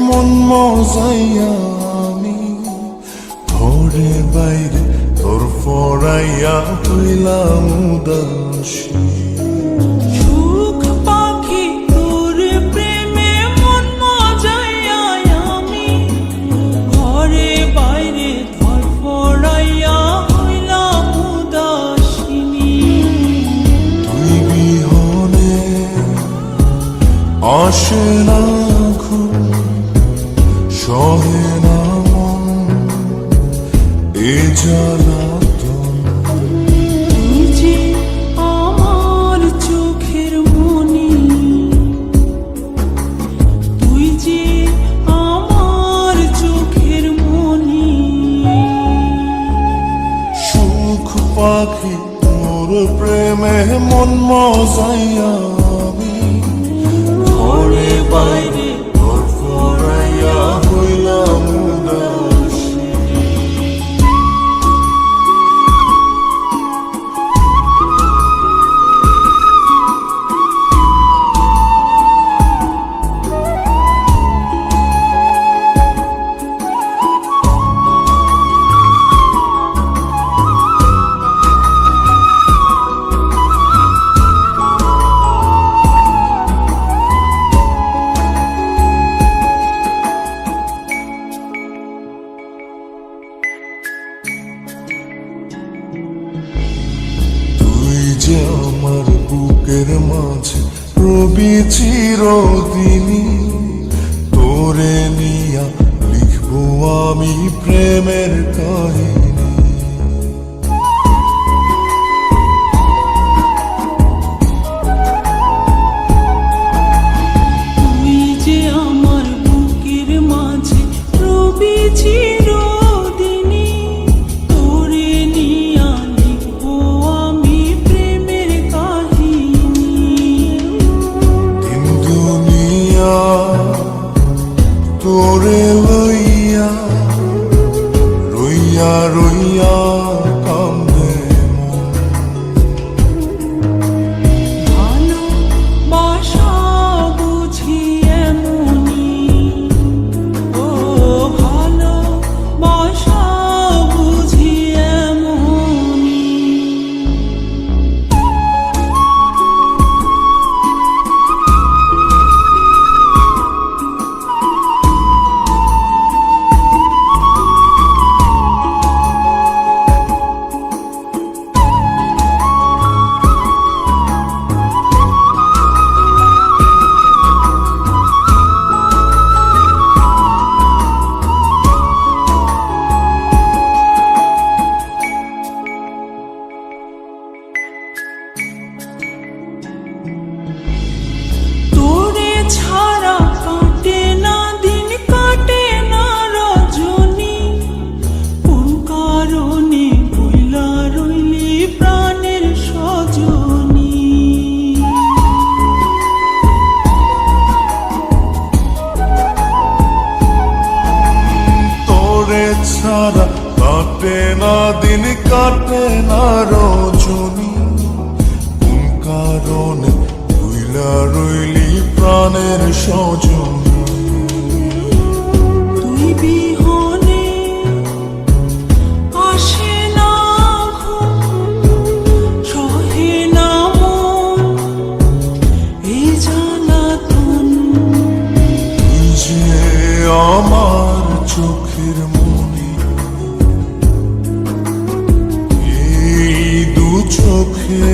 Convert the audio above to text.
মন মজাইয়া আমি ঘরে বাইরে তোর ফরাইয়া হইলাম উদাসী। সুখ পাখি তোর প্রেমে মন মজাইয়া আমি ঘরে বাইরে তোর ফরাইয়া হইলাম উদাসিনী। তুই বিহনে আসে না ঘুম, সহে না মন এ জ্বালাতন। তুই যে আমার চোখের মনি, তুই যে আমার চোখের মনি। সুখ পাখি তোর প্রেমে মন মজাইয়া আমি ঘরে বাইরে তোর ফরাইয়া হইলাম উদাসী। তুই যে আমার বুকের মাঝে রবি চিরদিনই, তোরে নিয়া লিখবো আমি প্রেমের কাহিনী। তুই যে আমার বুকের মাঝে রবি চিরদিনই, তোরে নিয়া লিখবো আমি প্রেমের কাহিনী। দিন দুনিয়া তোরে লইয়া রইয়া রইয়া কান্দে মন। ভালোবাসা বুঝি এমনি, ও ভালোবাসা বুঝি এমনি। তোরে ছাড়া কাটে না দিন, কাটে না রজনী। কোন কারণে ভুইলা রইলি প্রাণের সজনী। তোরে ছাড়া কাটে না দিন, কাটে না রজনী। কোন কারণে ভুইলা রইলি প্রাণের সজনী। তুই বিহনে আসে না ঘুম, সহে না মন এই জ্বালাতন। তুই যে আমার চোখের মনি, এই দু চোখে